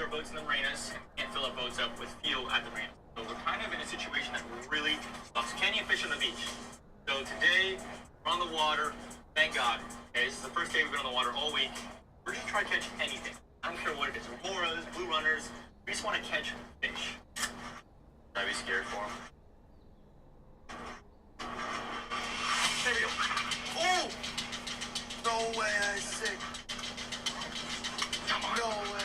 our boats in the marinas and can't fill our boats up with fuel at the marinas. So we're kind of in a situation that really sucks. Can't even fish on the beach. So today, we're on the water. Thank God. Okay, this is the first day we've been on the water all week. We're just trying to catch anything. I don't care what it is. Remoras, blue runners. We just want to catch fish. Should I be scared for them? There we go. Oh! No way, I sick. Come on. No way.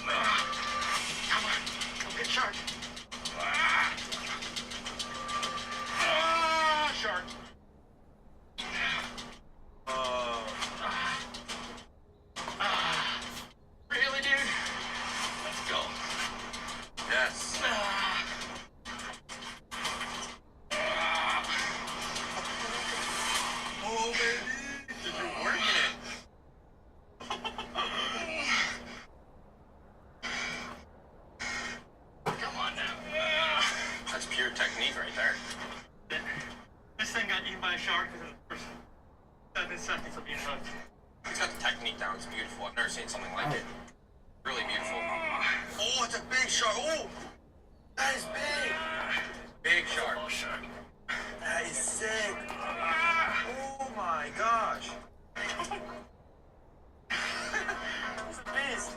Come on. Go get shark. Shark. Really, dude? Let's go. Yes. Oh, baby. You're working it. Come on now. That's pure technique right there. This thing got eaten by a shark within the first 7 seconds of being hooked. He's got the technique down. It's beautiful. I've never seen something like it. Really beautiful. Oh, it's a big shark. Oh, that is big. Big shark. Oh, shark. That is sick. Oh my gosh. He's a beast.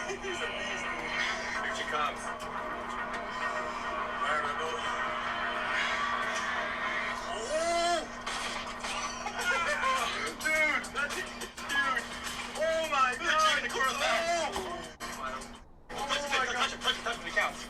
He's a beast. Here she comes. Alright, my boat. Oh! Dude, that's huge. Oh my god. In the corner of the back. Oh! Oh my God. Touch it, it counts.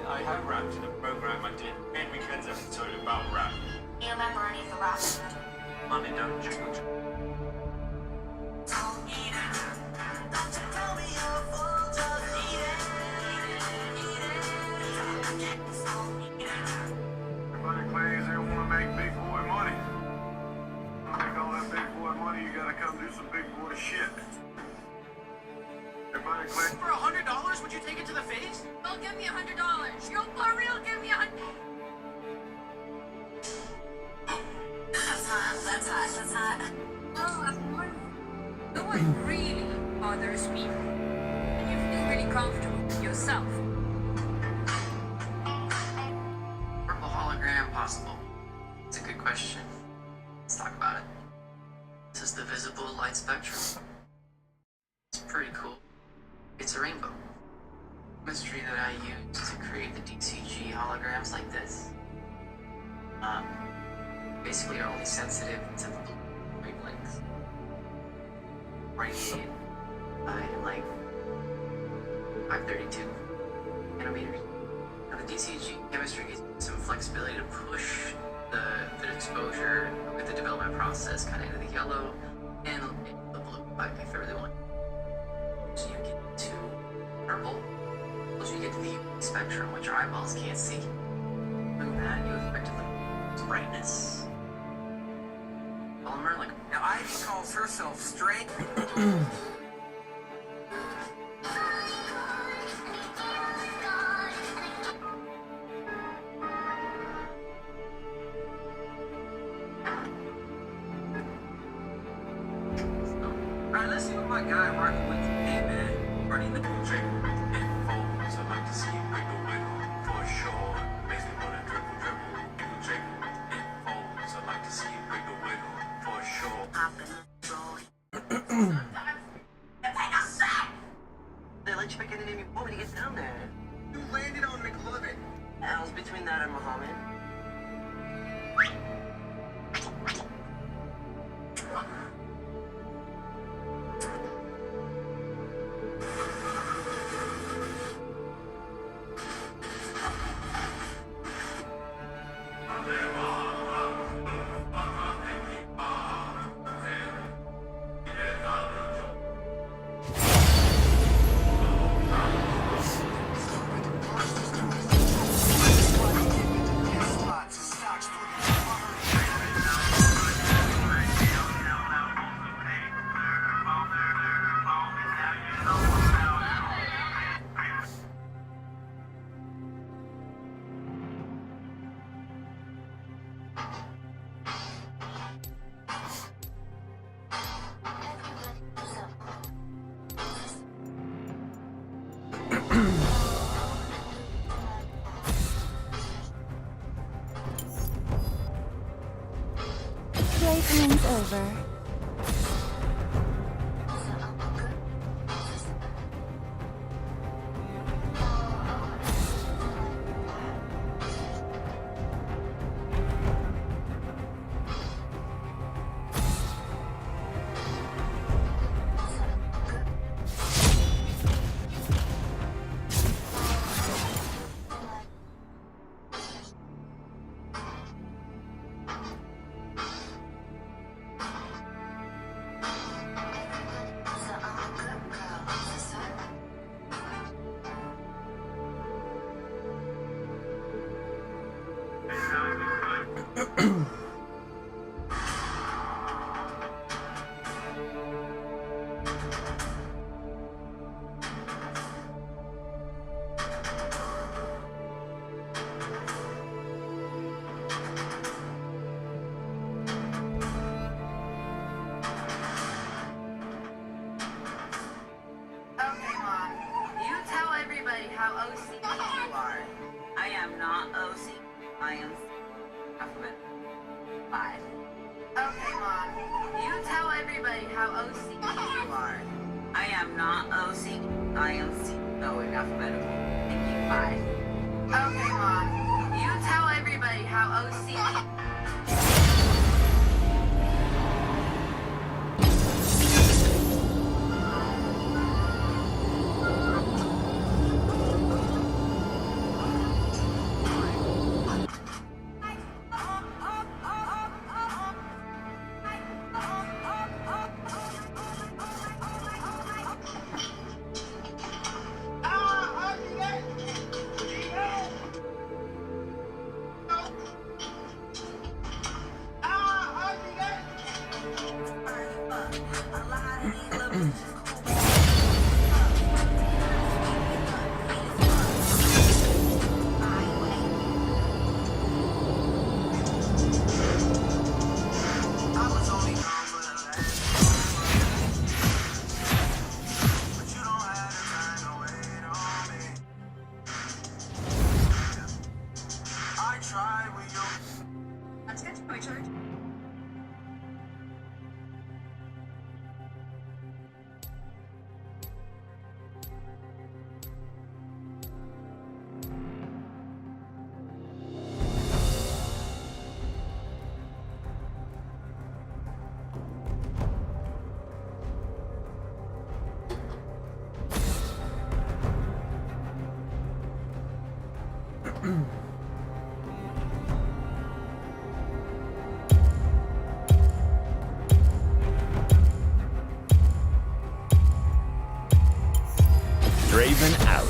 I have rapped in a program I did 10 weekends episode about rap. Do you remember any of the rap? Money don't change. Everybody claims they want to make big boy money. To make all that big boy money, you gotta come do some big boy shit. Everybody clear? For $100, would you take it to the face? Well, give me $100. You're for real? Give me $100. That's hot. That's hot. That's hot. Oh, I'm more. No one really bothers me. And you feel really comfortable with yourself. Purple hologram possible? It's a good question. Let's talk about it. This is the visible light spectrum. It's pretty cool. It's a rainbow. Chemistry that I use to create the DCG holograms like this. Basically are only sensitive to the blue wavelengths. Radiated by like 532 nanometers. Now the DCG chemistry gives me some flexibility to push the exposure with the development process kind of into the yellow and the blue if I really want. So you get to purple, so you get to the UV spectrum, which our eyeballs can't see. Doing that, you effectively lose brightness. Polymer, like now, Ivy calls herself straight. Alright, let's see what my guy working with today, man. Running the Drake, it folds. I'd like to see you wiggle, wiggle. For sure. Makes me wanna dribble, dribble. Wiggle, jiggle. It folds. I'd like to see you wiggle, wiggle. For sure. They let you back in the name before when you get down there. You landed on McLovin. I was between that and Muhammad. Playtime's over. Okay, Mom. You tell everybody how OCD you are. I am not OCD. I am alphabet 5. Okay, Mom. You tell everybody how OCD you are. I am not OCD. I am C. Oh, in alphabetical. Thank you. 5. Okay, Mom. You tell everybody how OCD. try with your That's good. We charge. Draven out.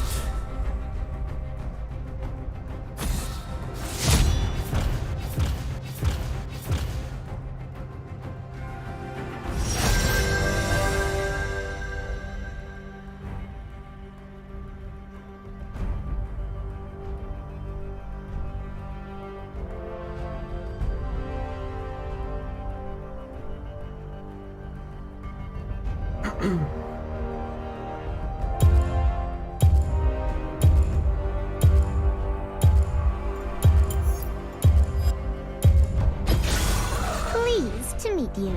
Pleased to meet you.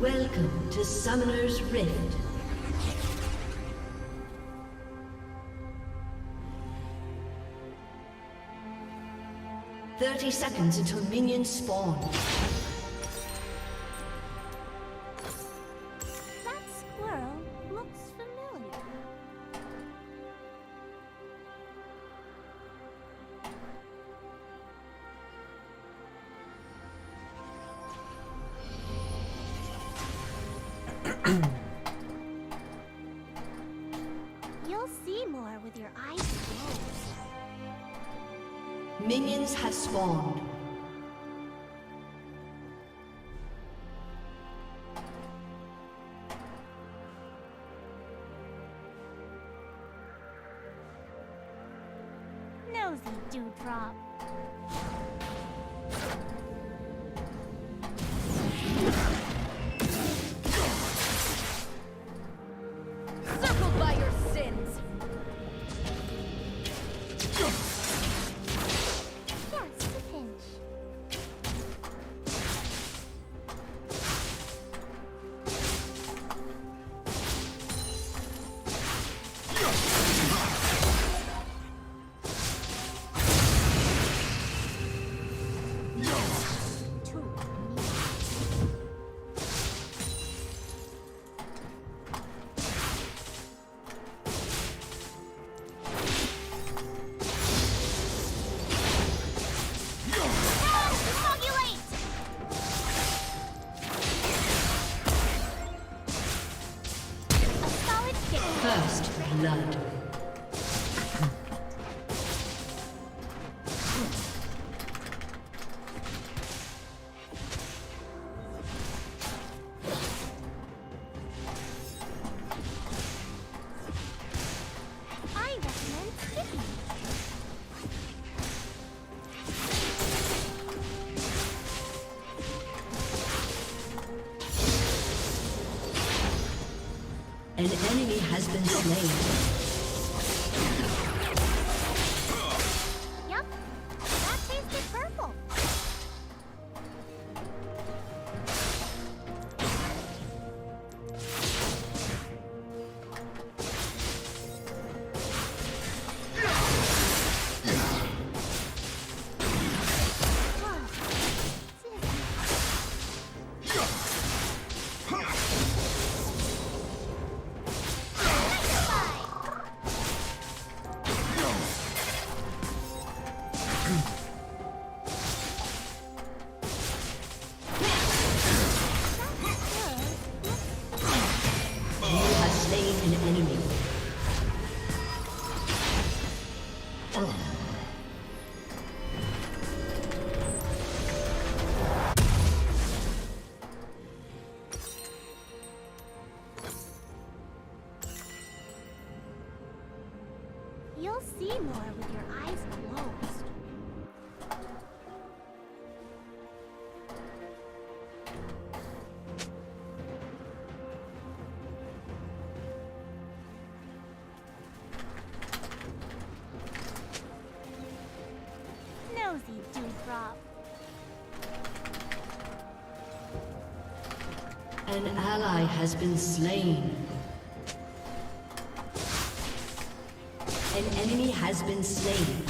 Welcome to Summoner's Rift. "30 seconds until minions spawn." That squirrel looks familiar. You'll see more with your eyes closed. Minions have spawned. Nosy dewdrop. Circled by your sins. Just a pinch. Too neat. Coagulate! A solid kick. First blood. I recommend skipping. An enemy has been slain. Yup, that tasted purple. You have slain an enemy. You'll see more with your eyes closed. Nosy dewdrop. An ally has been slain. An enemy has been slain.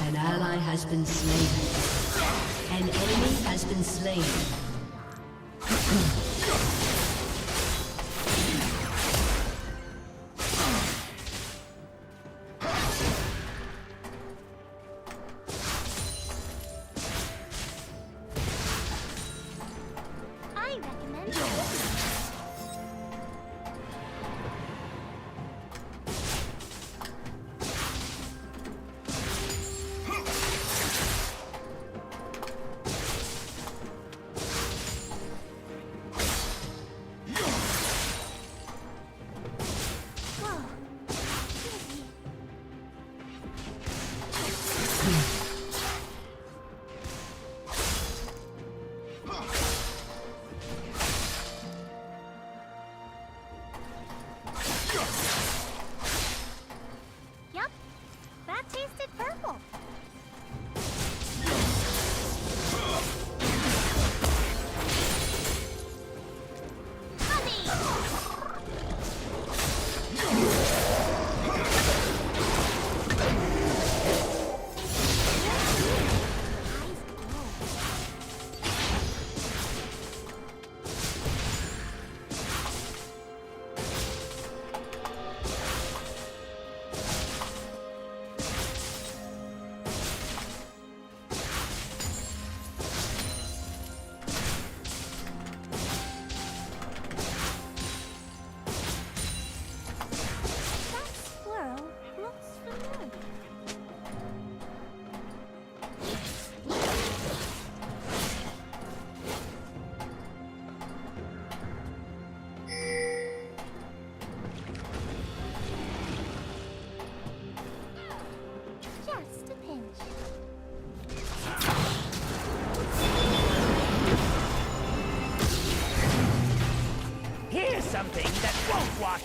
An ally has been slain. An enemy has been slain. I recommend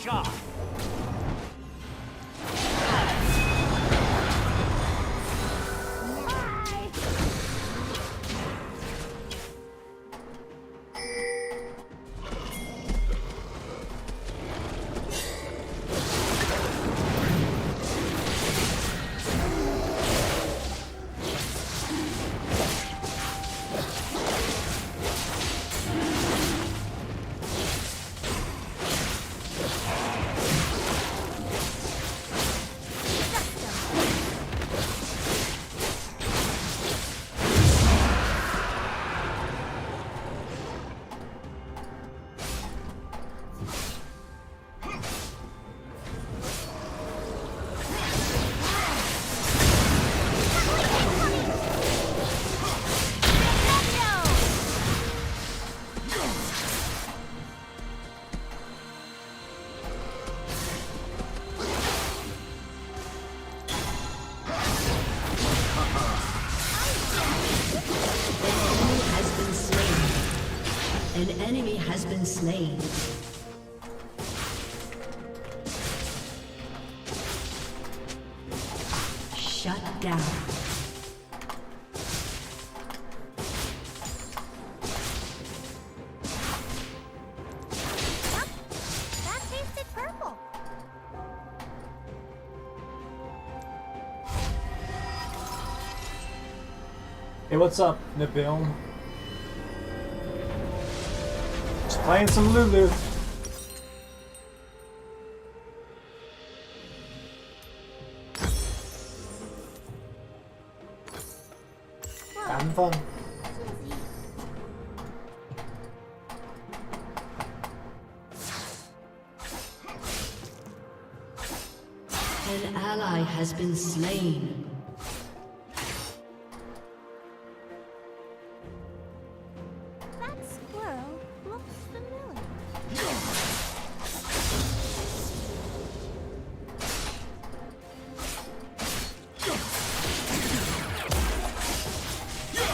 shot. An enemy has been slain. Shut down. That tasted purple. Hey, what's up, Nabil? Just playing some Lulu. Having fun. An ally has been slain. That squirrel looks familiar. Your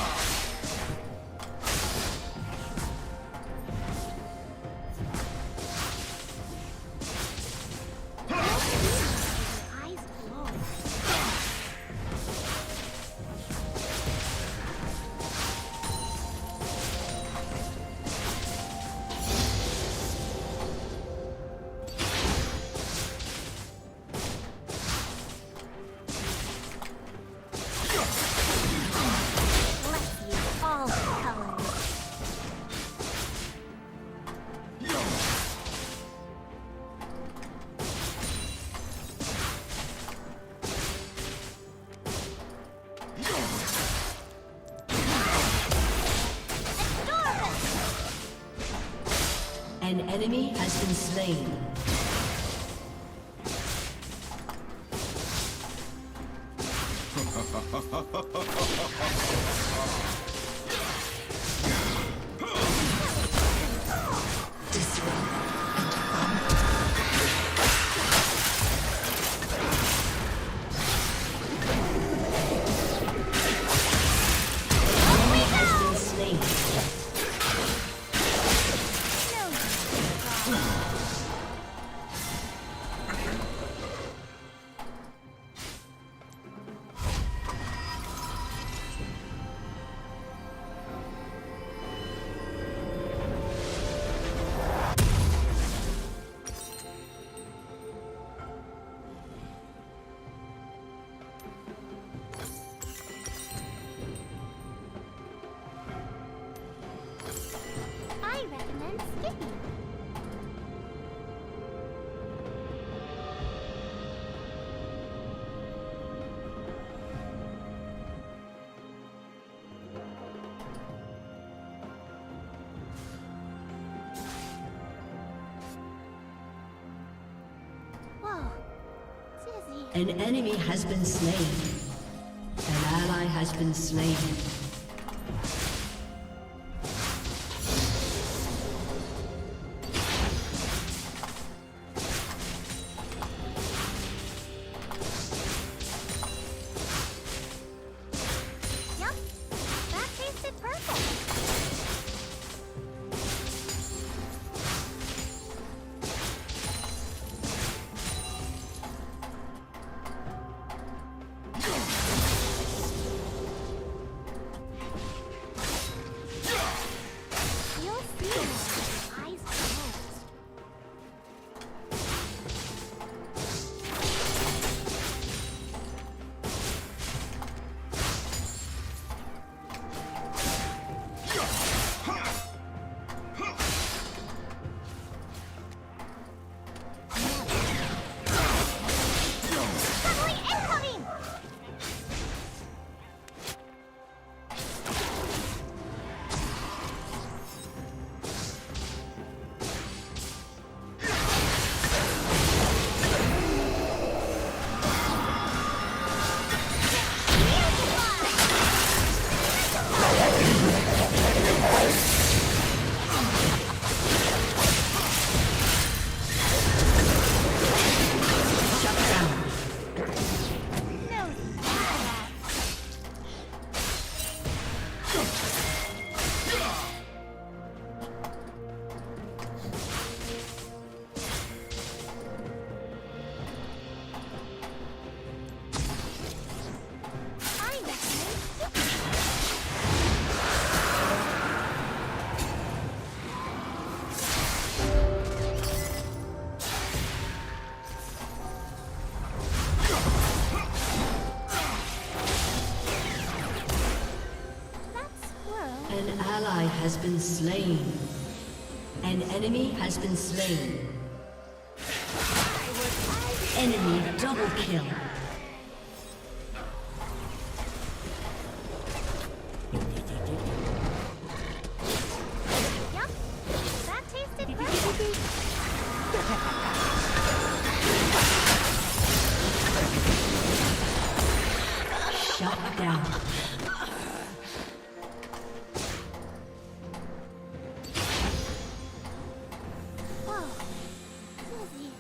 eyes glow. Let's use all the colors. An enemy has been slain. Enemy has been slain. I recommend skipping. Whoa, Dizzy. An enemy has been slain. An ally has been slain. Yup, that tasted purple. An ally has been slain. An enemy has been slain. Enemy double kill. Yep. That tasted good. Shut down. Whoa. Susie.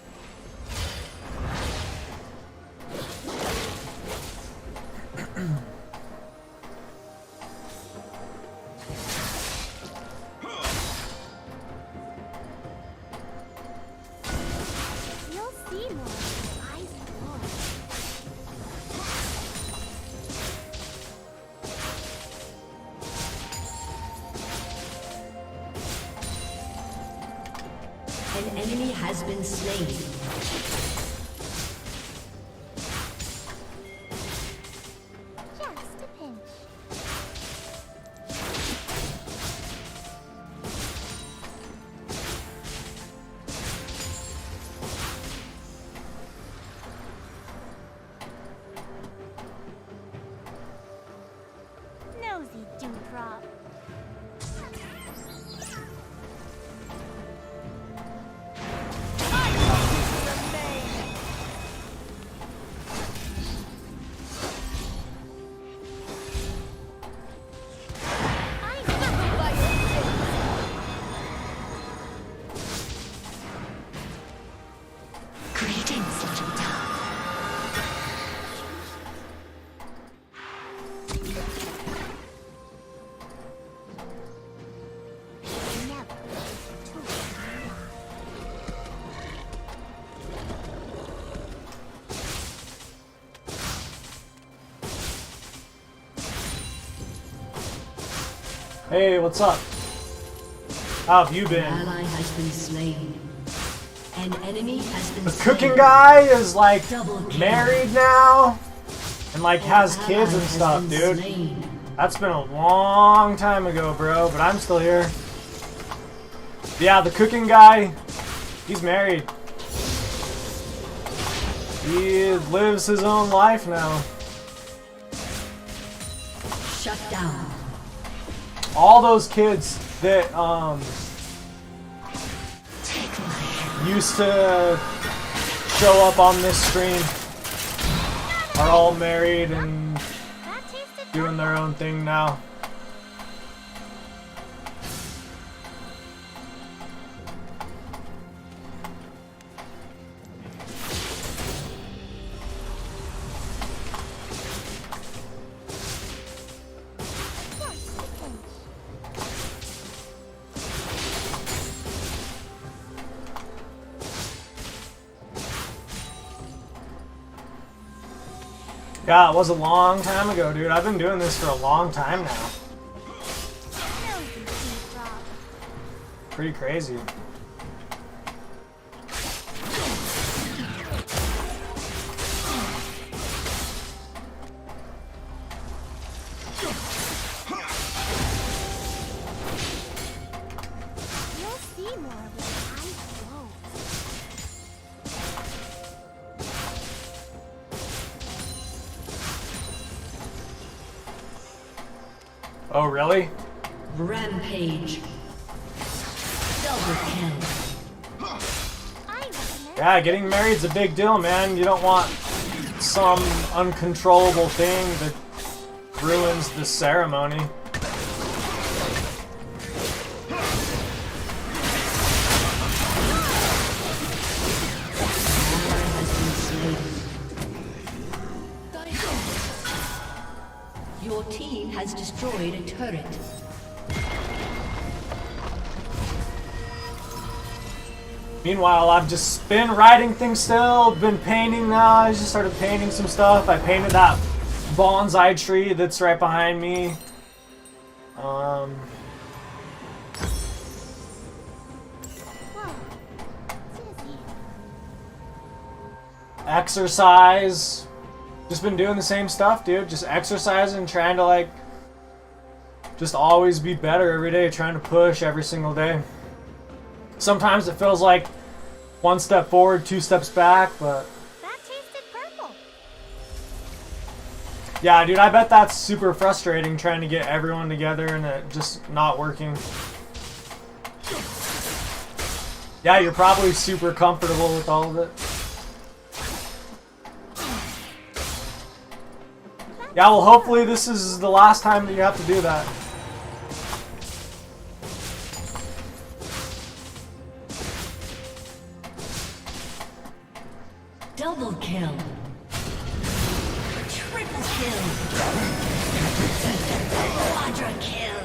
You'll see more with your eyes closed. An enemy has been slain. Just a pinch. Nosy dewdrop. Greetings, little dove. Never too long. Hey, what's up? How have you An been? ally has been slain. An enemy has been The slain. cooking guy is like Double kill. married now and like has An kids and ally has stuff, been dude. slain. That's been a long time ago, bro, but I'm still here. Yeah, the cooking guy, he's married. He lives his own life now. Shut down. All those kids that Take my hand. used to show up on this stream are all married and That tasted doing their own thing now. just a pinch. Yeah, it was a long time ago, dude. I've been doing this for a long time now. Nosy dewdrop. Pretty crazy. You'll see more with your eyes closed. Oh, really? Rampage. Double kill. I recommend Yeah, getting married's a big deal, man. You don't want some uncontrollable thing that ruins the ceremony. Ally has been slain. Your team has destroyed a turret. Meanwhile, I've just been writing things still, been painting now. I just started painting some stuff. I painted that bonsai tree that's right behind me. Whoa. Susie. Exercise. Just been doing the same stuff, dude. Just exercising, trying to like just always be better every day, trying to push every single day. Sometimes it feels like one step forward, 2 steps back, but That tasted purple. yeah, dude, I bet that's super frustrating trying to get everyone together and it just not working. Yeah, you're probably super comfortable with all of it. Yeah, well, hopefully this is the last time that you have to do that. Double kill. Triple kill. Quadra kill.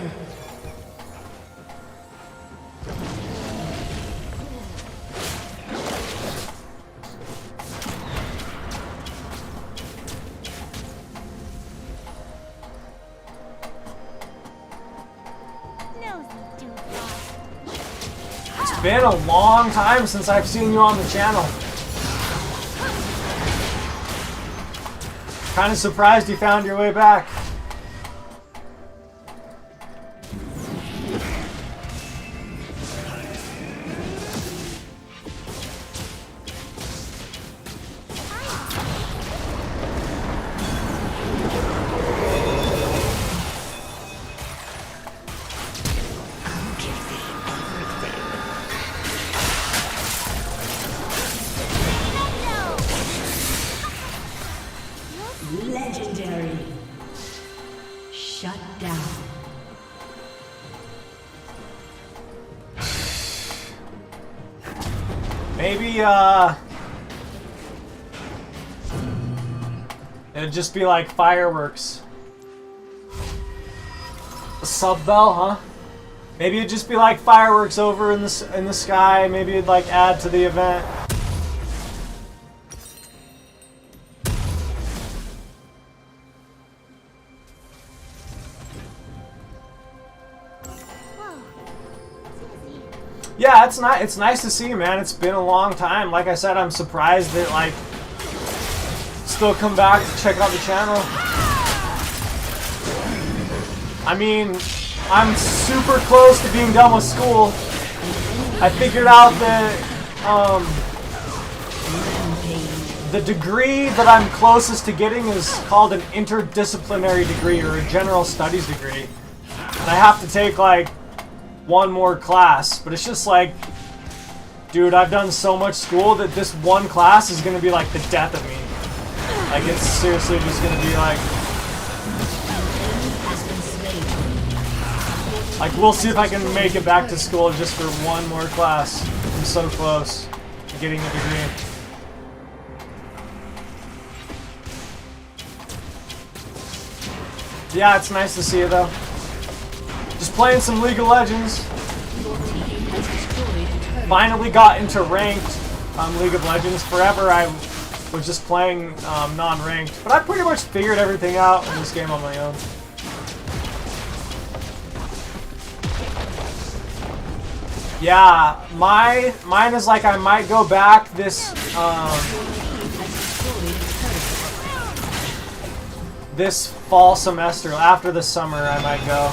It's been a long time since I've seen you on the channel. Kind of surprised you found your way back. Legendary. Shut down. Maybe, it'd just be like fireworks. A sub bell, huh? Maybe it'd just be like fireworks over in the sky. Maybe it'd like add to the event. Yeah, it's nice to see you, man. It's been a long time. Like I said, I'm surprised that like still come back to check out the channel. I mean, I'm super close to being done with school. I figured out that the degree that I'm closest to getting is called an interdisciplinary degree or a general studies degree. And I have to take like one more class, but it's just like, dude, I've done so much school that this one class is gonna be like the death of me. Like, it's seriously just gonna be like, we'll see if I can make it back to school just for one more class. I'm so close to getting the degree. Yeah, it's nice to see you though. Just playing some League of Legends. Finally got into ranked League of Legends. Forever I was just playing non-ranked. But I pretty much figured everything out in this game on my own. Yeah, mine is like I might go back this this fall semester. After the summer I might go.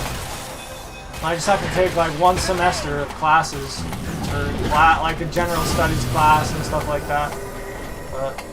I just have to take like one semester of classes, or like a general studies class and stuff like that. But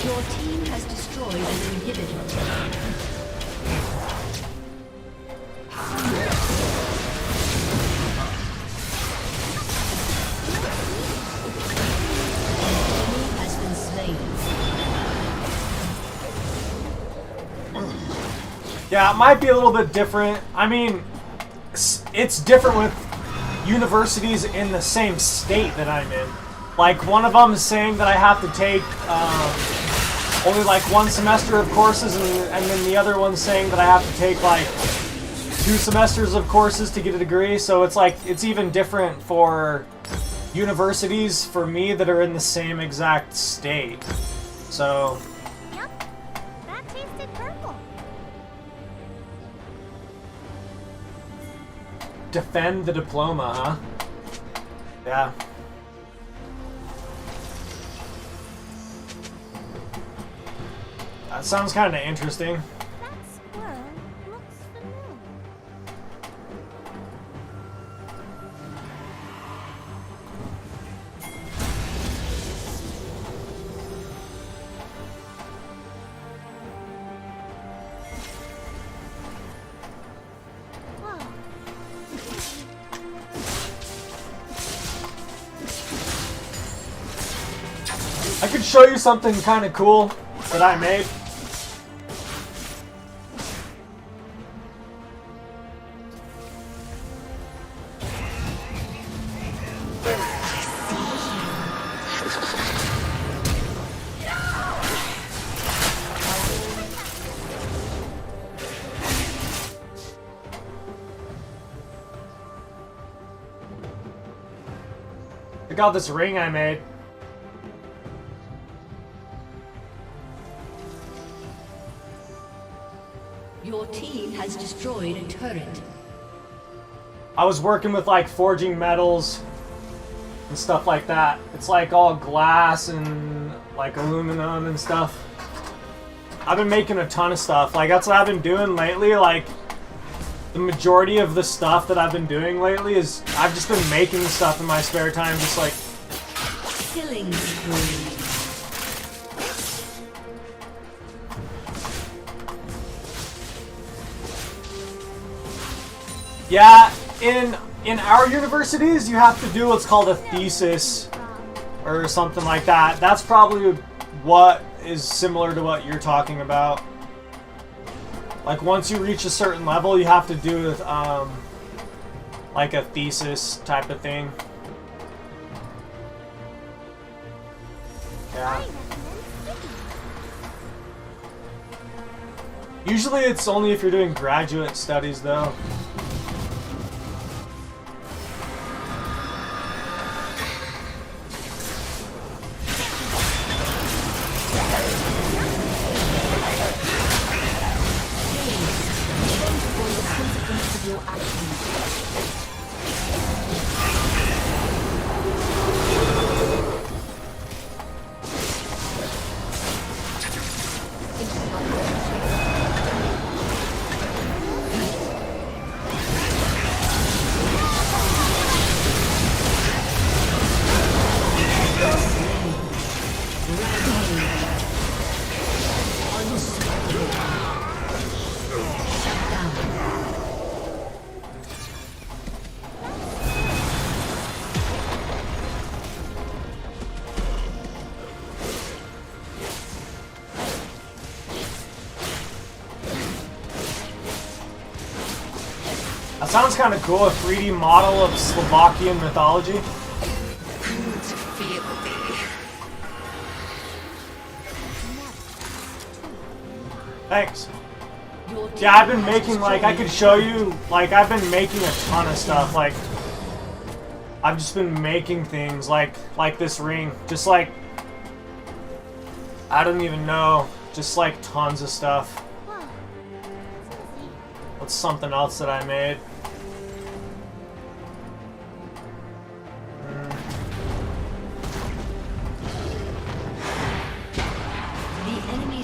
Your team has destroyed an inhibitor. Has been slain. yeah, it might be a little bit different. I mean, it's different with universities in the same state that I'm in. Like, one of them is saying that I have to take only like one semester of courses, and then the other one's saying that I have to take like 2 semesters of courses to get a degree. So it's like, it's even different for universities for me that are in the same exact state. So Yep, that tasted purple. defend the diploma, huh? Yeah. That sounds kind of interesting. That squirrel looks familiar. Whoa. I could show you something kind of cool that I made. Check out this ring I made. Your team has destroyed a turret. I was working with like forging metals and stuff like that. It's like all glass and like aluminum and stuff. I've been making a ton of stuff. Like that's what I've been doing lately. Like the majority of the stuff that I've been doing lately is I've just been making stuff in my spare time, just like Killing spree. yeah. In our universities, you have to do what's called a thesis or something like that. That's probably what is similar to what you're talking about. Like once you reach a certain level, you have to do like a thesis type of thing. Yeah. Usually it's only if you're doing graduate studies though. That sounds kind of cool, a 3D model of Slovakian mythology. Thanks. Yeah, I've been making, like, I could show you, like, I've been making a ton of stuff, like, I've just been making things, like this ring, just like, I don't even know, just like tons of stuff. What's something else that I made?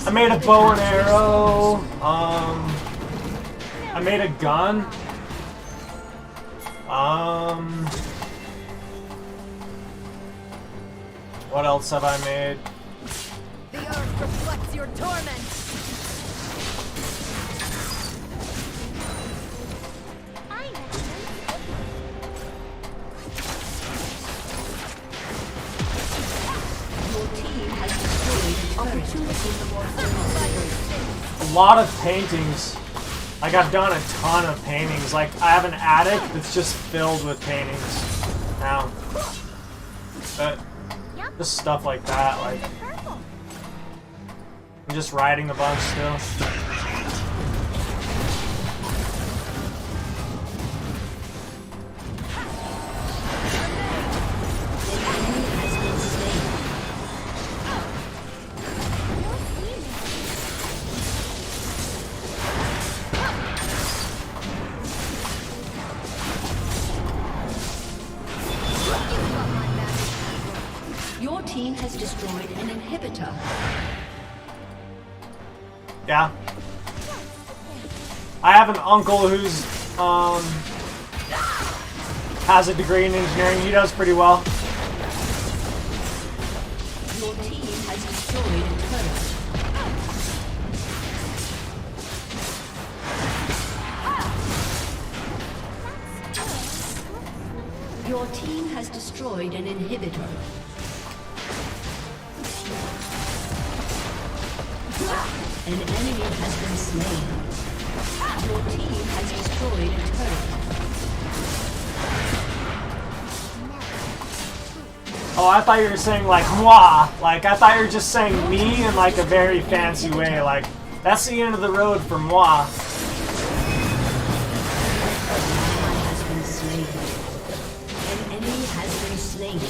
I made a bow and arrow. I made a gun. What else have I made? The earth reflects your torment. Your team has destroyed A lot of paintings. Like I've done a ton of paintings. Like I have an attic that's just filled with paintings now. But just stuff like that. Like I'm just writing a bunch still. team has destroyed an inhibitor. Yeah. I have an uncle who's has a degree in engineering. He does pretty well. Your team has destroyed a turret. Your team has destroyed an inhibitor. An enemy has been slain. Your team has destroyed a turret. Oh, I thought you were saying like moi. Like I thought you were just saying me in like a very fancy way. Like that's the end of the road for moi. Has been slain. An enemy has been slain.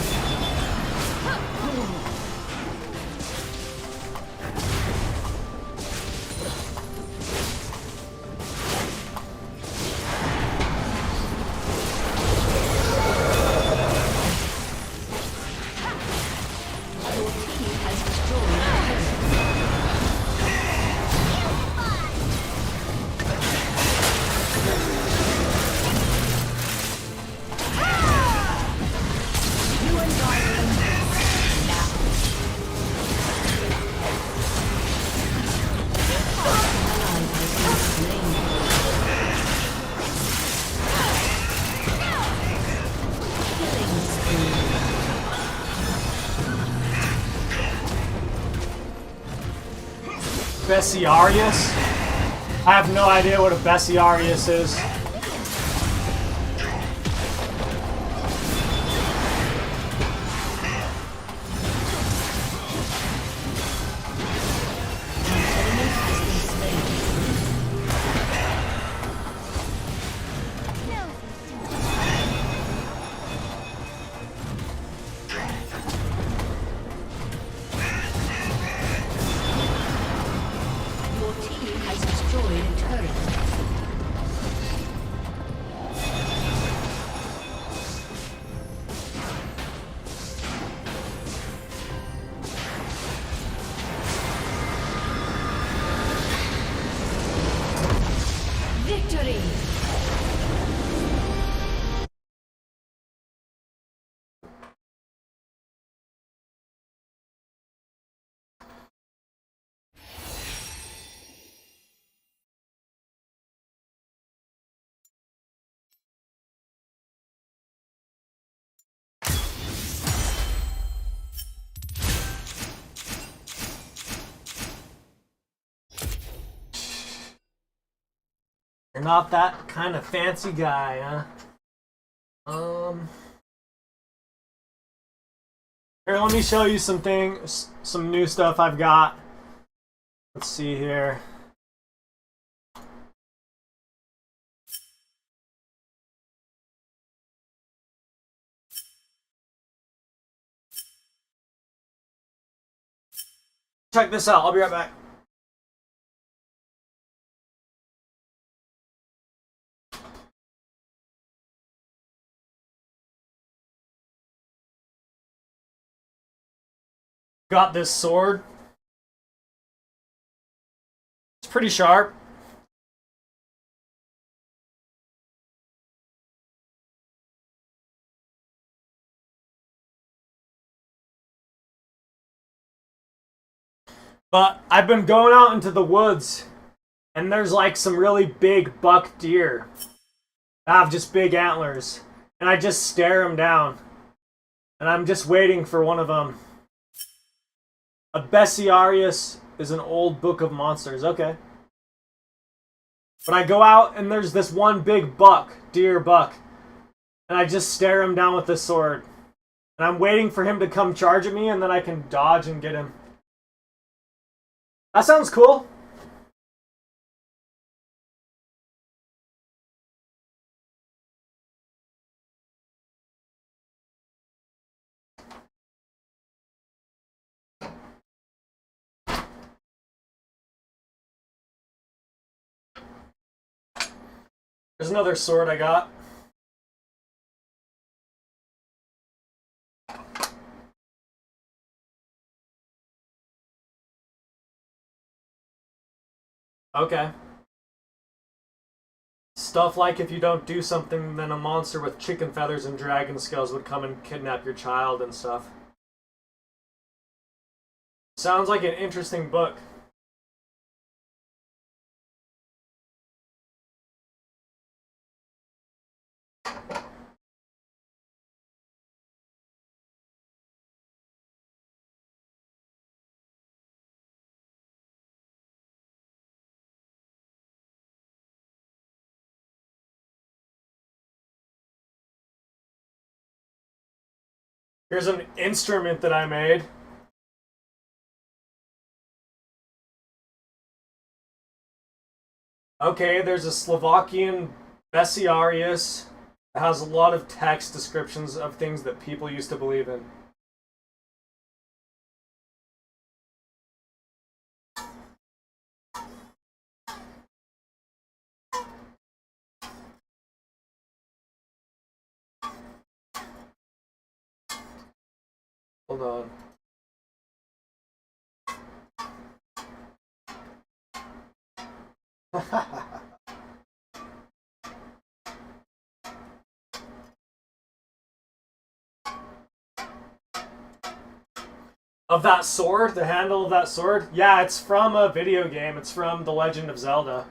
Bestiarius? I have no idea what a Bestiarius is. Victory! You're not that kind of fancy guy, huh? Here, let me show you some things, some new stuff I've got. Let's see here. Check this out. I'll be right back. Got this sword. It's pretty sharp. But I've been going out into the woods, and there's like some really big buck deer that have just big antlers, and I just stare them down, and I'm just waiting for one of them. A Bestiarius is an old book of monsters. Okay. But I go out and there's this one big buck, deer buck, and I just stare him down with this sword. And I'm waiting for him to come charge at me, and then I can dodge and get him. That sounds cool. There's another sword I got. Okay. Stuff like if you don't do something, then a monster with chicken feathers and dragon scales would come and kidnap your child and stuff. Sounds like an interesting book. Here's an instrument that I made. Okay, there's a Slovakian Bestiarius. It has a lot of text descriptions of things that people used to believe in. Hold on. Of that sword, the handle of that sword? Yeah, it's from a video game. It's from The Legend of Zelda.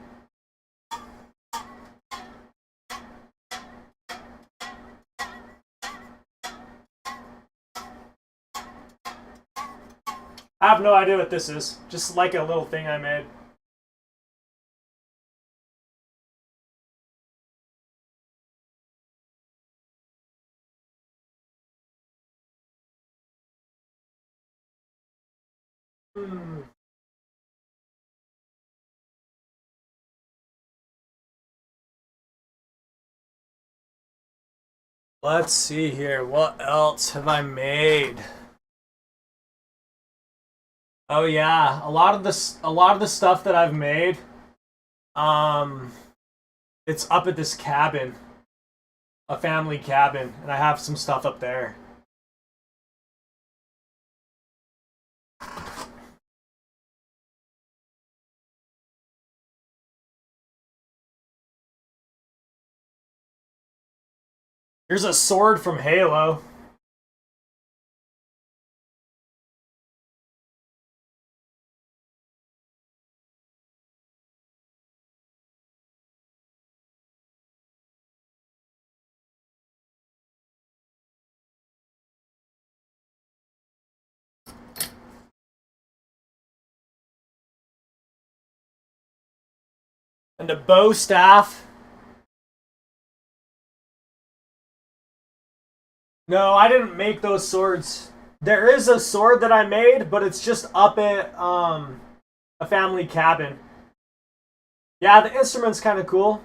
I have no idea what this is. Just like a little thing I made. Let's see here. What else have I made? Oh yeah, a lot of the stuff that I've made, um, it's up at this cabin, a family cabin, and I have some stuff up there. Here's a sword from Halo. And a bow staff. No, I didn't make those swords. There is a sword that I made, but it's just up at a family cabin. Yeah, the instrument's kind of cool.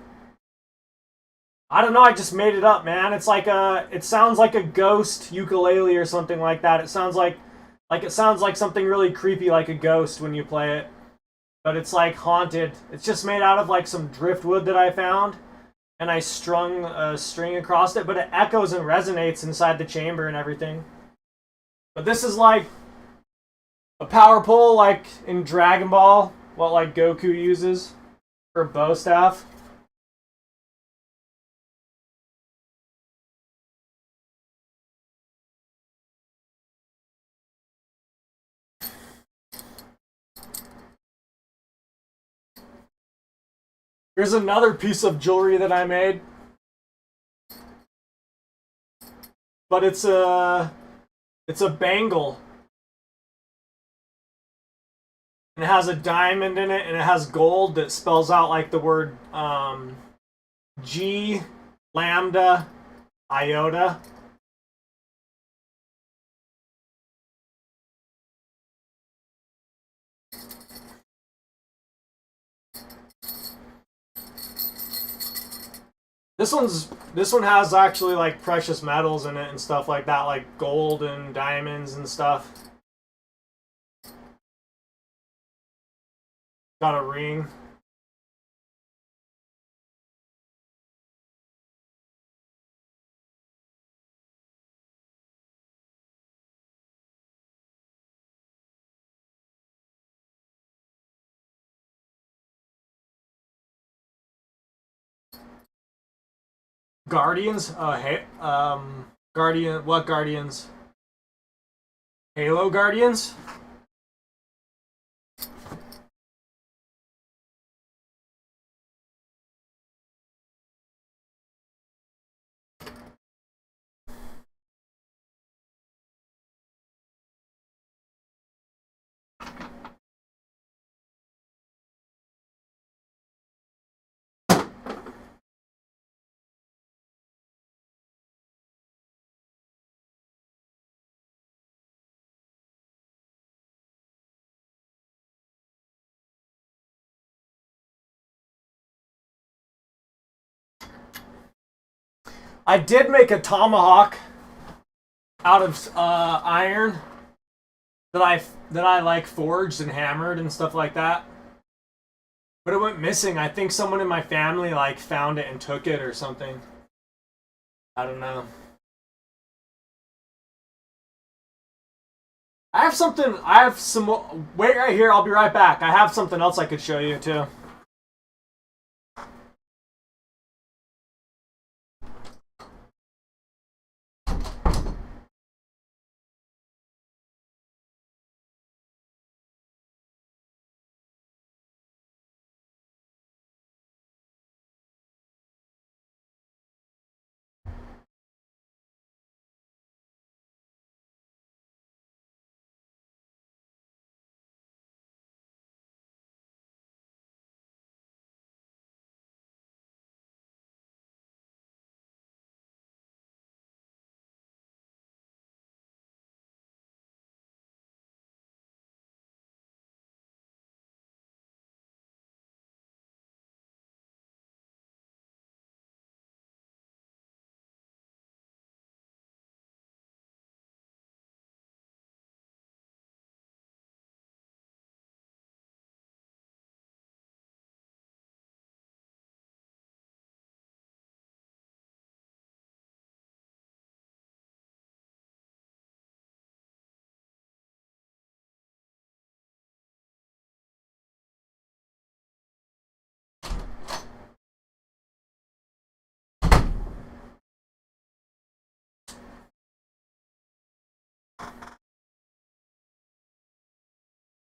I don't know, I just made it up, man. It sounds like a ghost ukulele or something like that. It sounds like something really creepy like a ghost when you play it. But it's like haunted. It's just made out of like some driftwood that I found. And I strung a string across it, but it echoes and resonates inside the chamber and everything. But this is like a power pole, like in Dragon Ball, what like Goku uses for a bow staff. Here's another piece of jewelry that I made. But it's a bangle. And it has a diamond in it, and it has gold that spells out like the word G lambda iota. This one has actually like precious metals in it and stuff like that, like gold and diamonds and stuff. Got a ring. Guardians? Hey, Guardian. What Guardians? Halo Guardians? I did make a tomahawk out of iron that I like forged and hammered and stuff like that. But it went missing. I think someone in my family like found it and took it or something. I don't know. I have something. I have some. Wait right here. I'll be right back. I have something else I could show you too.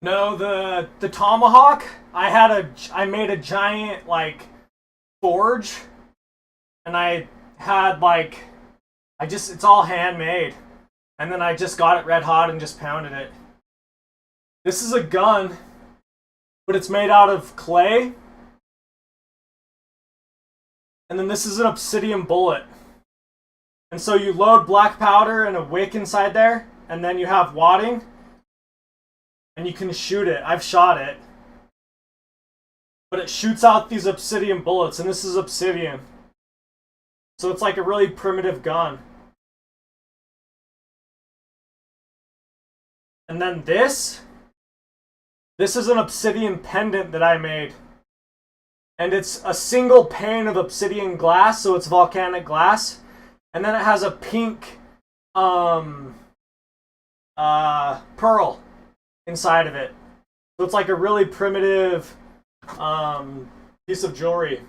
No, the tomahawk. I made a giant like forge, and I had like it's all handmade, and then I just got it red hot and just pounded it. This is a gun, but it's made out of clay, and then this is an obsidian bullet. And so you load black powder and a wick inside there, and then you have wadding. And you can shoot it. I've shot it. But it shoots out these obsidian bullets, and this is obsidian. So it's like a really primitive gun. And then this is an obsidian pendant that I made. And it's a single pane of obsidian glass, so it's volcanic glass. And then it has a pink pearl inside of it. So it's like a really primitive piece of jewelry.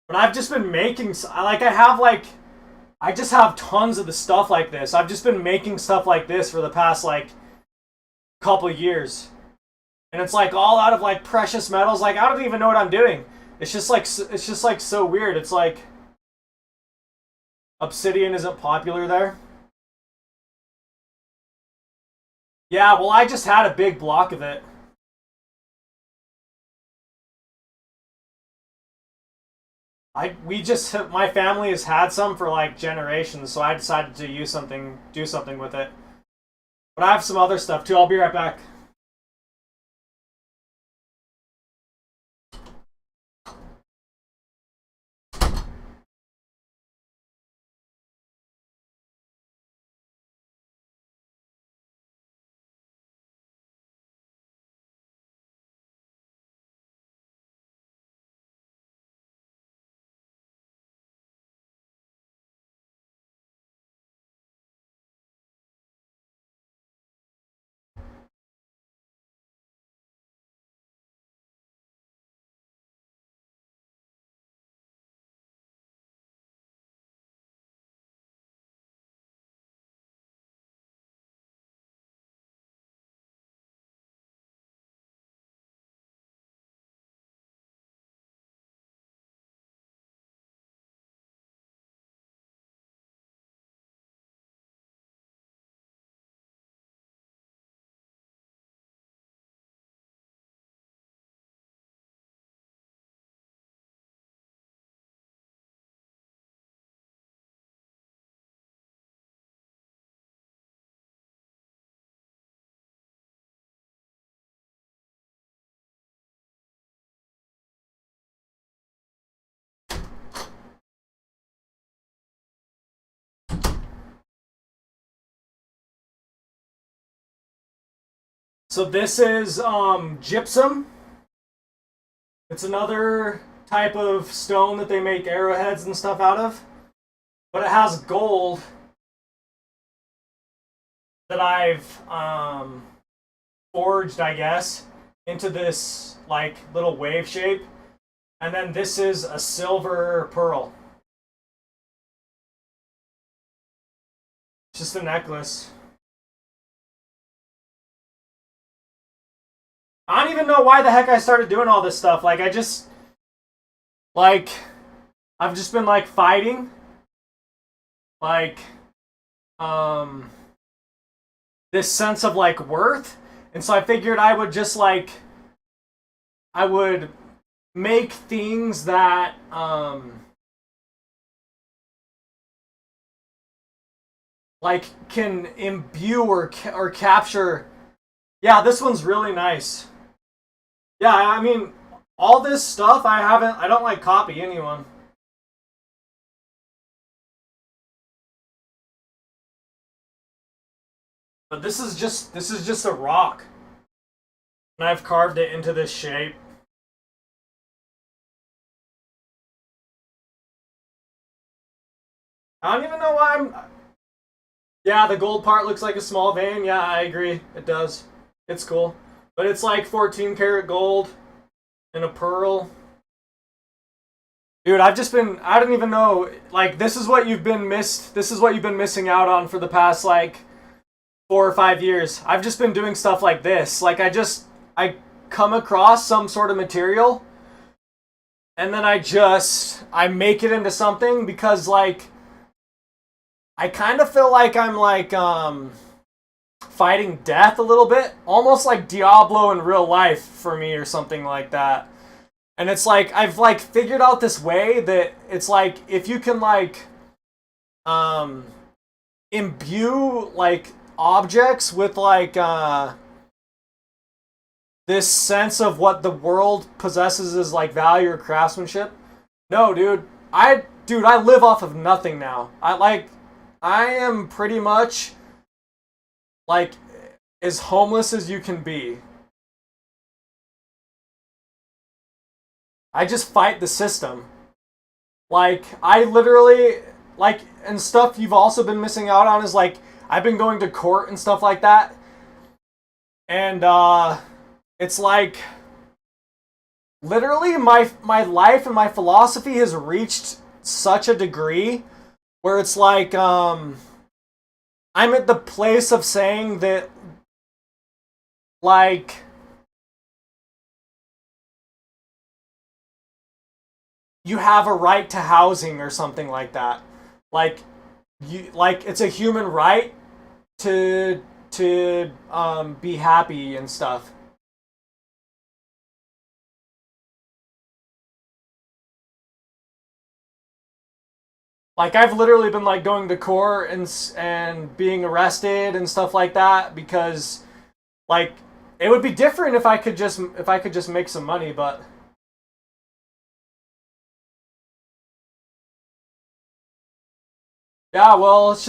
But I've just been making, I just have tons of the stuff like this. I've just been making stuff like this for the past like couple years. And it's like all out of like precious metals. Like I don't even know what I'm doing. It's just like so weird. It's like obsidian isn't popular there. Yeah, well, I just had a big block of it. My family has had some for like generations, so I decided to do something with it. But I have some other stuff too. I'll be right back. So this is gypsum. It's another type of stone that they make arrowheads and stuff out of. But it has gold that I've forged, I guess, into this like little wave shape. And then this is a silver pearl. It's just a necklace. I don't even know why the heck I started doing all this stuff. Like, I've just been like fighting. Like, this sense of like worth. And so I figured I would just like, I would make things that, like can imbue or capture. Yeah, this one's really nice. Yeah, I mean, all this stuff I don't like copy anyone. But this is just a rock. And I've carved it into this shape. I don't even know why I'm... Yeah, the gold part looks like a small vein. Yeah, I agree. It does. It's cool. But it's like 14 karat gold and a pearl. Dude, I don't even know, like, this is what you've been missing out on for the past, like, 4 or 5 years. I've just been doing stuff like this. Like, I come across some sort of material, and then I make it into something because, like, I kind of feel like I'm, like, fighting death a little bit. Almost like Diablo in real life for me or something like that. And it's like, I've, like, figured out this way that it's like, if you can, like, imbue, like, objects with, like, this sense of what the world possesses as, like, value or craftsmanship. No, dude. I live off of nothing now. I am pretty much, like, as homeless as you can be. I just fight the system. Like, I literally, like, and stuff you've also been missing out on is, like, I've been going to court and stuff like that. And, it's like, literally my life and my philosophy has reached such a degree where it's like, I'm at the place of saying that, like, you have a right to housing or something like that. Like, it's a human right to be happy and stuff. Like, I've literally been, like, going to court and being arrested and stuff like that because, like, it would be different if I could just make some money, but yeah, well, it's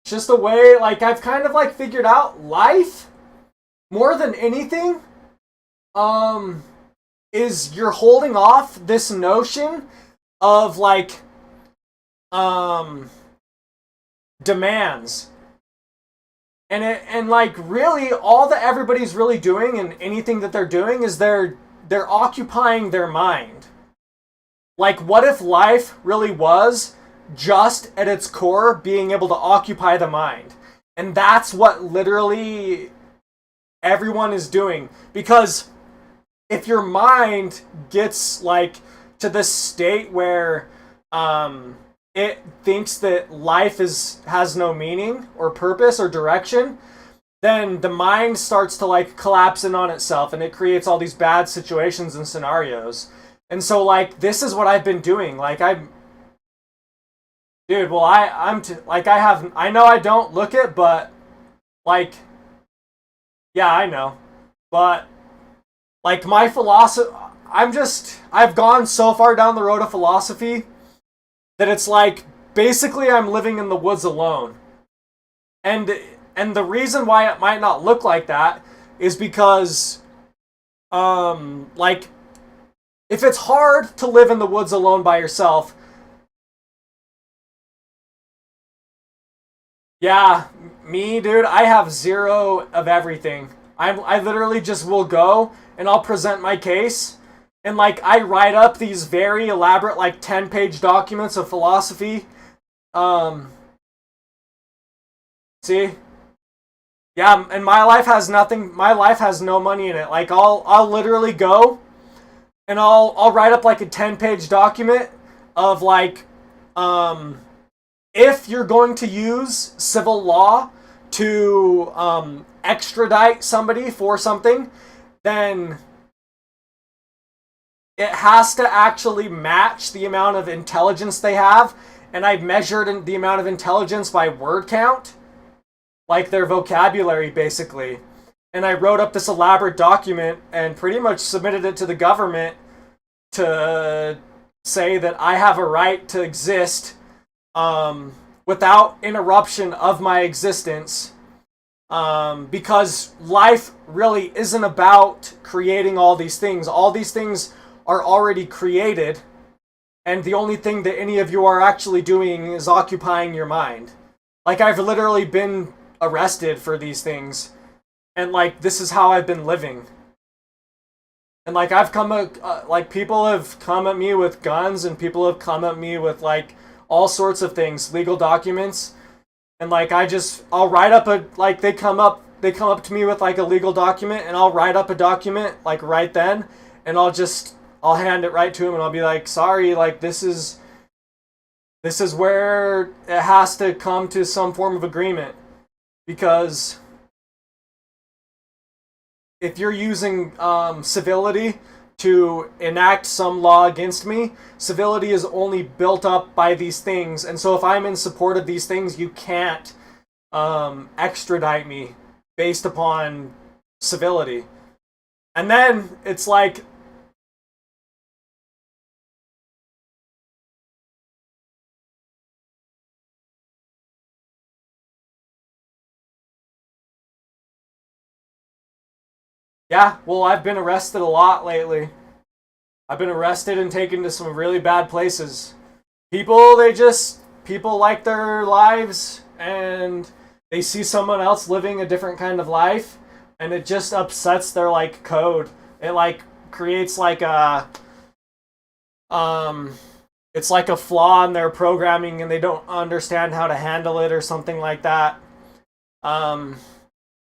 just a way, like, I've kind of, like, figured out life more than anything is you're holding off this notion of, like, demands. And like, really, all that everybody's really doing and anything that they're doing is they're occupying their mind. Like, what if life really was just at its core being able to occupy the mind? And that's what literally everyone is doing. Because if your mind gets, like, to this state where it thinks that life has no meaning or purpose or direction, then the mind starts to, like, collapse in on itself, and it creates all these bad situations and scenarios. And so, like, this is what I've been doing. Like, dude, well, I know I don't look it, but, like, yeah, I know. But, like, my philosophy, I've gone so far down the road of philosophy that it's like, basically I'm living in the woods alone. And And the reason why it might not look like that is because, like, if it's hard to live in the woods alone by yourself, yeah, me, dude, I have zero of everything. I literally just will go and I'll present my case. And, like, I write up these very elaborate, like, 10-page documents of philosophy. See? Yeah, and my life has nothing, my life has no money in it. Like, I'll literally go and I'll write up, like, a 10-page document of, like, if you're going to use civil law to extradite somebody for something, then it has to actually match the amount of intelligence they have. And I've measured the amount of intelligence by word count, like their vocabulary, basically. And I wrote up this elaborate document and pretty much submitted it to the government to say that I have a right to exist without interruption of my existence, because life really isn't about creating all these things. All these things are already created, and the only thing that any of you are actually doing is occupying your mind. Like, I've literally been arrested for these things, and, like, this is how I've been living. And, like, I've come like, people have come at me with guns, and people have come at me with, like, all sorts of things, legal documents. And, like, I'll write up like, they come up to me with, like, a legal document, and I'll write up a document, like, right then, and I'll hand it right to him, and I'll be like, sorry, like, this is where it has to come to some form of agreement. Because if you're using civility to enact some law against me, civility is only built up by these things. And so if I'm in support of these things, you can't extradite me based upon civility. And then it's like, yeah, well, I've been arrested a lot lately. I've been arrested and taken to some really bad places. People like their lives, and they see someone else living a different kind of life, and it just upsets their, like, code. It, like, creates, like, it's like a flaw in their programming, and they don't understand how to handle it or something like that.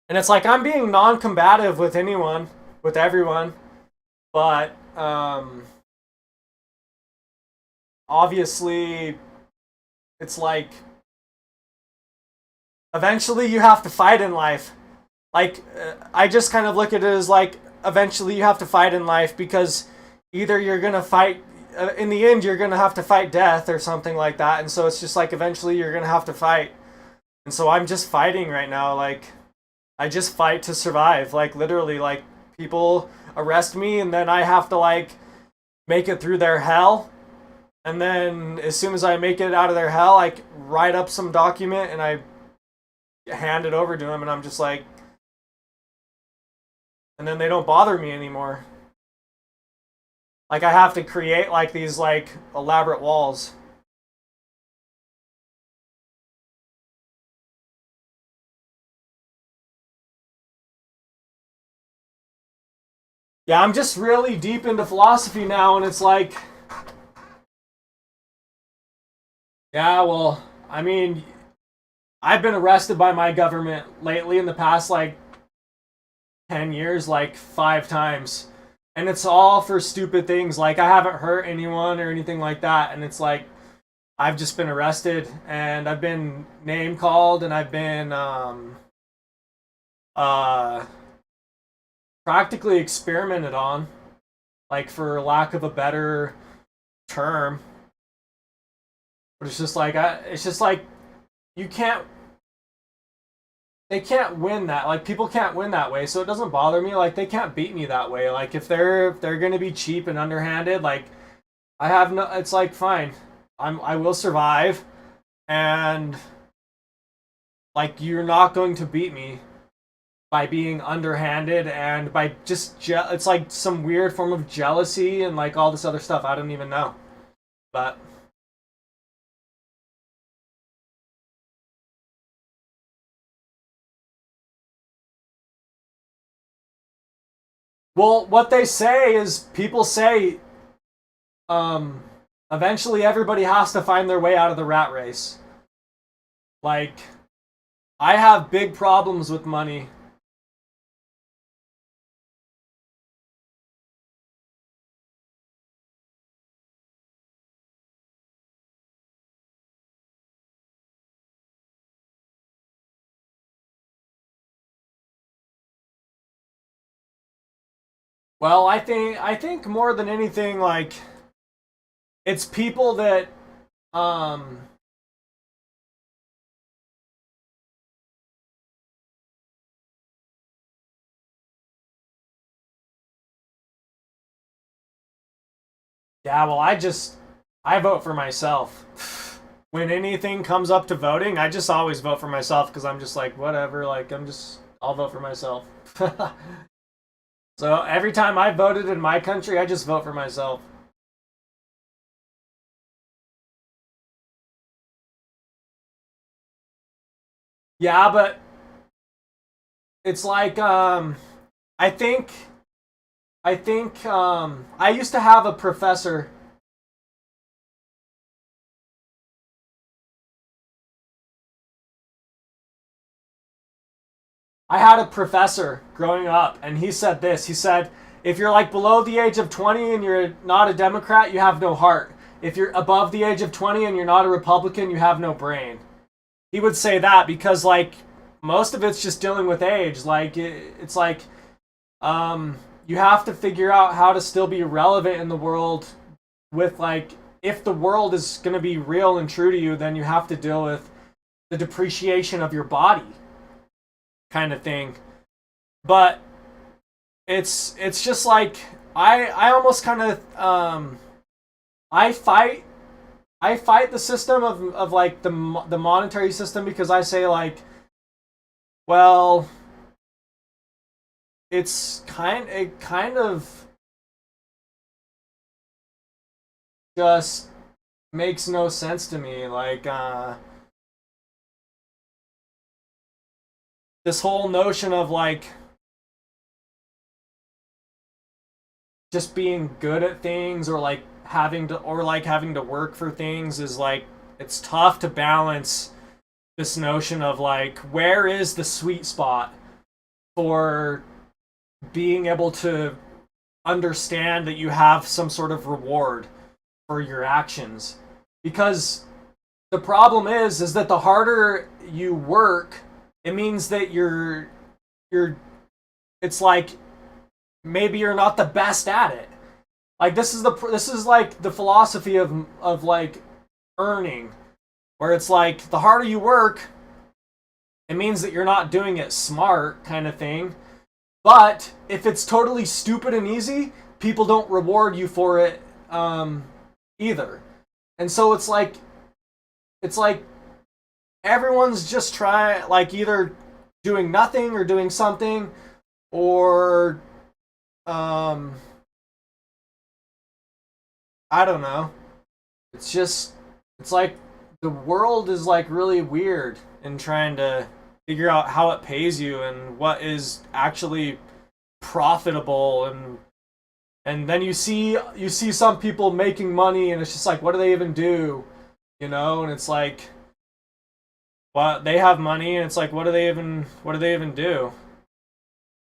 And it's like, I'm being non-combative with everyone, but obviously it's like, eventually you have to fight in life. Like, I just kind of look at it as, like, eventually you have to fight in life, because either you're gonna fight, in the end you're gonna have to fight death or something like that, and so it's just like, eventually you're gonna have to fight. And so I'm just fighting right now. Like, I just fight to survive. Like, literally, like, people arrest me, and then I have to, like, make it through their hell. And then as soon as I make it out of their hell, I write up some document and I hand it over to them, and I'm just like, and then they don't bother me anymore. Like, I have to create, like, these, like, elaborate walls. Yeah, I'm just really deep into philosophy now, and it's like, yeah, well, I mean, I've been arrested by my government lately in the past, like, 10 years, like, 5 times. And it's all for stupid things. Like, I haven't hurt anyone or anything like that. And it's like, I've just been arrested, and I've been name called, and I've been, practically experimented on, like, for lack of a better term. But it's just like, you can't, they can't win that. Like, people can't win that way, so it doesn't bother me. Like, they can't beat me that way. Like, if they're gonna be cheap and underhanded, like, I have no, it's like, fine, I will survive, and like, you're not going to beat me by being underhanded and by just it's like some weird form of jealousy and like all this other stuff. I don't even know. But well, what they say is people say eventually everybody has to find their way out of the rat race. Like, I have big problems with money. Well, I think more than anything, like, it's people that yeah, well, I vote for myself. When anything comes up to voting, I just always vote for myself because I'm just like, whatever, like, I'll vote for myself. So every time I voted in my country, I just vote for myself. Yeah, but it's like I think I used to have a professor. I had a professor growing up, and he said this. He said, if you're like below the age of 20 and you're not a Democrat, you have no heart. If you're above the age of 20 and you're not a Republican, you have no brain. He would say that because, like, most of it's just dealing with age. Like, it's like, you have to figure out how to still be relevant in the world with, like, if the world is going to be real and true to you, then you have to deal with the depreciation of your body kind of thing. But it's just like I almost kind of I fight the system of like the monetary system because I say, like, well, it kind of just makes no sense to me, like, this whole notion of, like, just being good at things or like having to work for things is like, it's tough to balance this notion of, like, where is the sweet spot for being able to understand that you have some sort of reward for your actions. Because the problem is that the harder you work, it means that you're it's like maybe you're not the best at it. Like, this is like the philosophy of like earning, where it's like the harder you work, it means that you're not doing it smart, kind of thing. But if it's totally stupid and easy, people don't reward you for it either. And so it's like everyone's just trying, like, either doing nothing or doing something, or I don't know. It's like the world is like really weird in trying to figure out how it pays you and what is actually profitable, and then you see some people making money and it's just like, what do they even do? And it's like, well, they have money and it's like, what do they even do?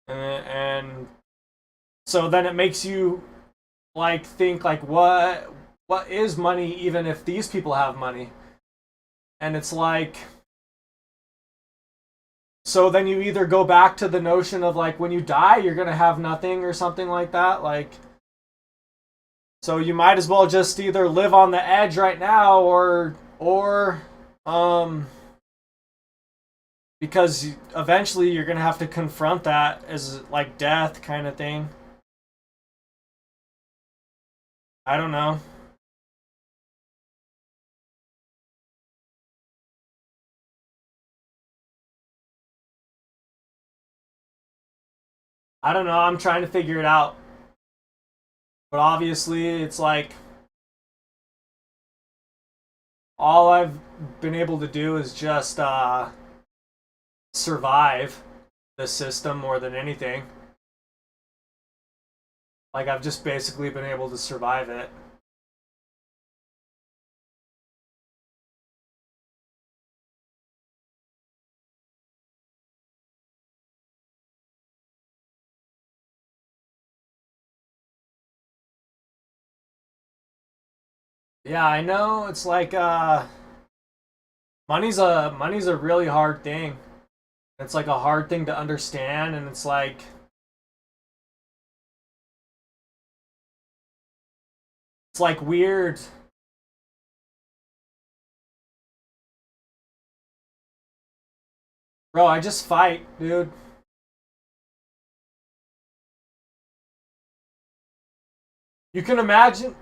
And so then it makes you, like, think, like, what is money even if these people have money? And it's like, so then you either go back to the notion of, like, when you die you're gonna have nothing or something like that, like, so you might as well just either live on the edge right now, or because eventually you're gonna have to confront that as, like, death kind of thing. I don't know. I don't know, I'm trying to figure it out. But obviously, it's like all I've been able to do is just survive the system more than anything. Like, I've just basically been able to survive it. Yeah, I know. It's like money's a really hard thing. It's like a hard thing to understand, and it's like weird. Bro, I just fight, dude. You can imagine,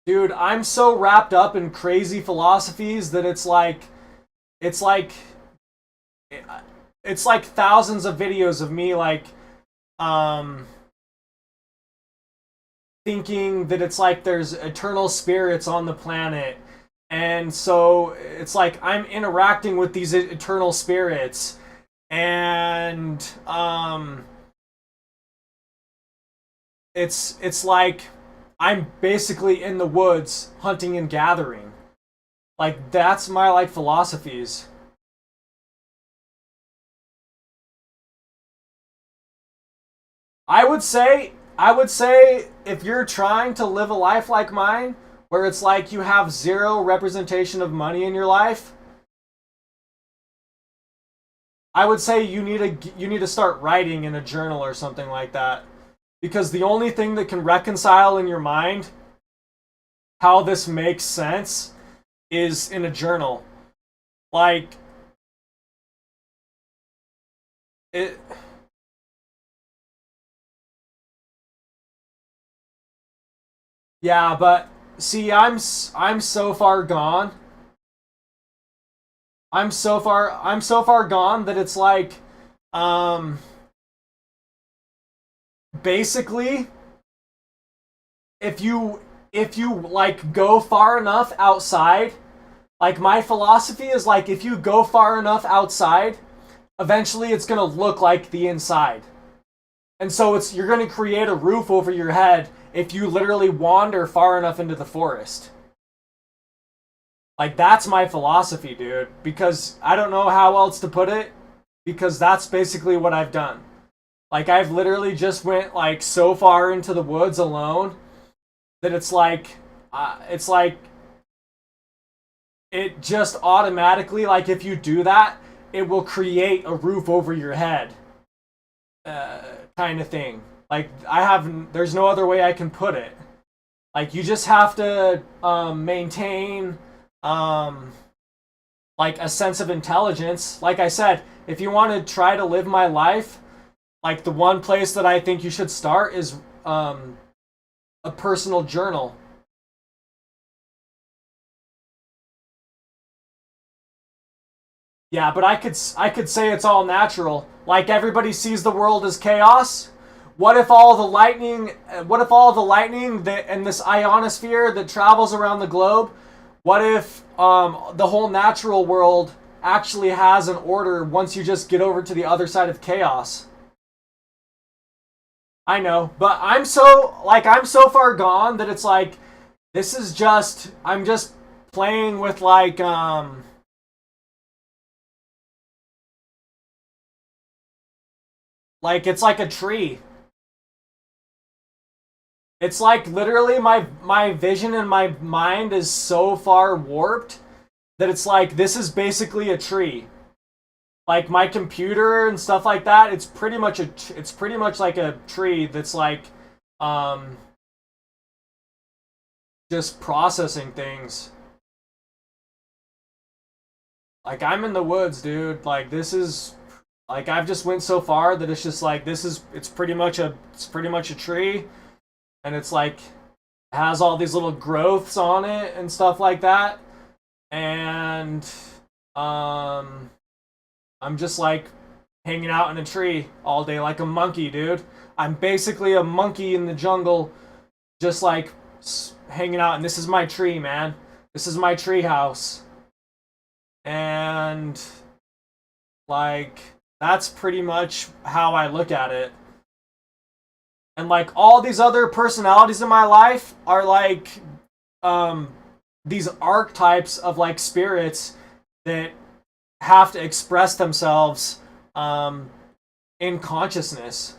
dude, I'm so wrapped up in crazy philosophies that it's like it's like thousands of videos of me like um thinking that it's like there's eternal spirits on the planet, and so it's like I'm interacting with these eternal spirits, and it's like I'm basically in the woods hunting and gathering. Like, that's my like philosophies. I would say if you're trying to live a life like mine, where it's like you have zero representation of money in your life, I would say you need to start writing in a journal or something like that. Because the only thing that can reconcile in your mind how this makes sense is in a journal. Like, it. Yeah, but see, I'm so far gone. I'm so far gone that it's like um basically if you like go far enough outside, like my philosophy is like if you go far enough outside, eventually it's going to look like the inside. And so you're going to create a roof over your head if you literally wander far enough into the forest. Like, that's my philosophy, dude, because I don't know how else to put it, because that's basically what I've done. Like, I've literally just went like so far into the woods alone that it's like it just automatically, like, if you do that, it will create a roof over your head, kind of thing. Like, there's no other way I can put it. Like, you just have to maintain um, like a sense of intelligence. Like I said, if you want to try to live my life, like, the one place that I think you should start is a personal journal. Yeah, but I could say it's all natural. Like, everybody sees the world as chaos. What if all the lightning that and this ionosphere that travels around the globe, what if the whole natural world actually has an order once you just get over to the other side of chaos? I know, but I'm so far gone that it's like this is just I'm just playing with like it's like a tree. It's like literally my vision and my mind is so far warped that it's like this is basically a tree. Like, my computer and stuff like that, it's pretty much like a tree that's like um just processing things. Like, I'm in the woods, dude. Like, this is like I've just went so far that it's just like it's pretty much a tree, and it's like has all these little growths on it and stuff like that. And um I'm just like hanging out in a tree all day like a monkey, dude. I'm basically a monkey in the jungle, just like hanging out. And this is my tree, man. This is my tree house. And like, that's pretty much how I look at it. And like all these other personalities in my life are like these archetypes of like spirits that have to express themselves in consciousness.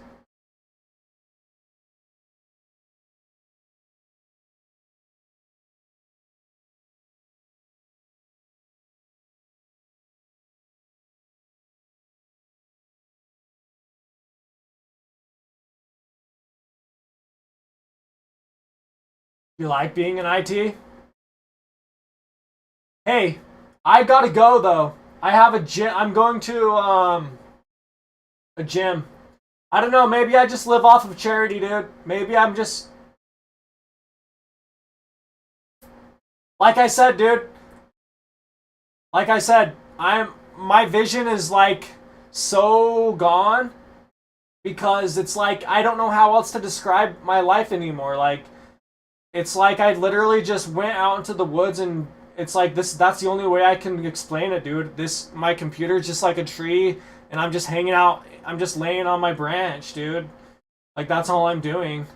You like being in IT? Hey, I gotta go though. I have a gym. I'm going to a gym. I don't know. Maybe I just live off of charity, dude. Maybe I'm just like I said, dude. Like I said, my vision is like so gone because it's like I don't know how else to describe my life anymore. Like it's like I literally just went out into the woods and it's like that's the only way I can explain it, dude. My computer's just like a tree and I'm just hanging out. I'm just laying on my branch, dude. Like that's all I'm doing.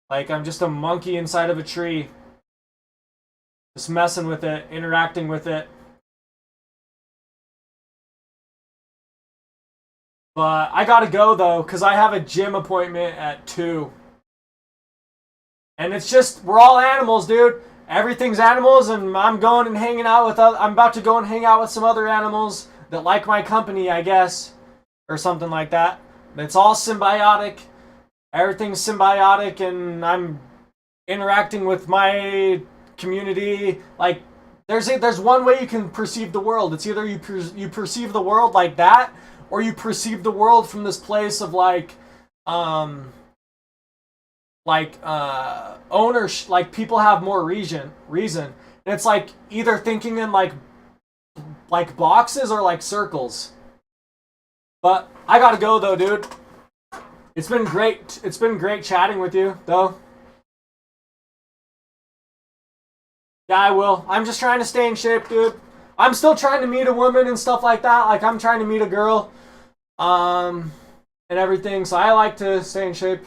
Like I'm just a monkey inside of a tree. Just messing with it, interacting with it. But I gotta go though, because I have a gym appointment at 2. And it's just, we're all animals, dude. Everything's animals, and I'm going and hanging out with, I'm about to go and hang out with some other animals that like my company, I guess. Or something like that. But it's all symbiotic. Everything's symbiotic, and I'm interacting with my community. Like, there's one way you can perceive the world. It's either you perceive the world like that, or you perceive the world from this place of like ownership. Like people have more reason. And it's like either thinking in like boxes or like circles. But I gotta go though, dude. It's been great. It's been great chatting with you, though. Yeah, I will. I'm just trying to stay in shape, dude. I'm still trying to meet a woman and stuff like that. Like, I'm trying to meet a girl, and everything. So I like to stay in shape.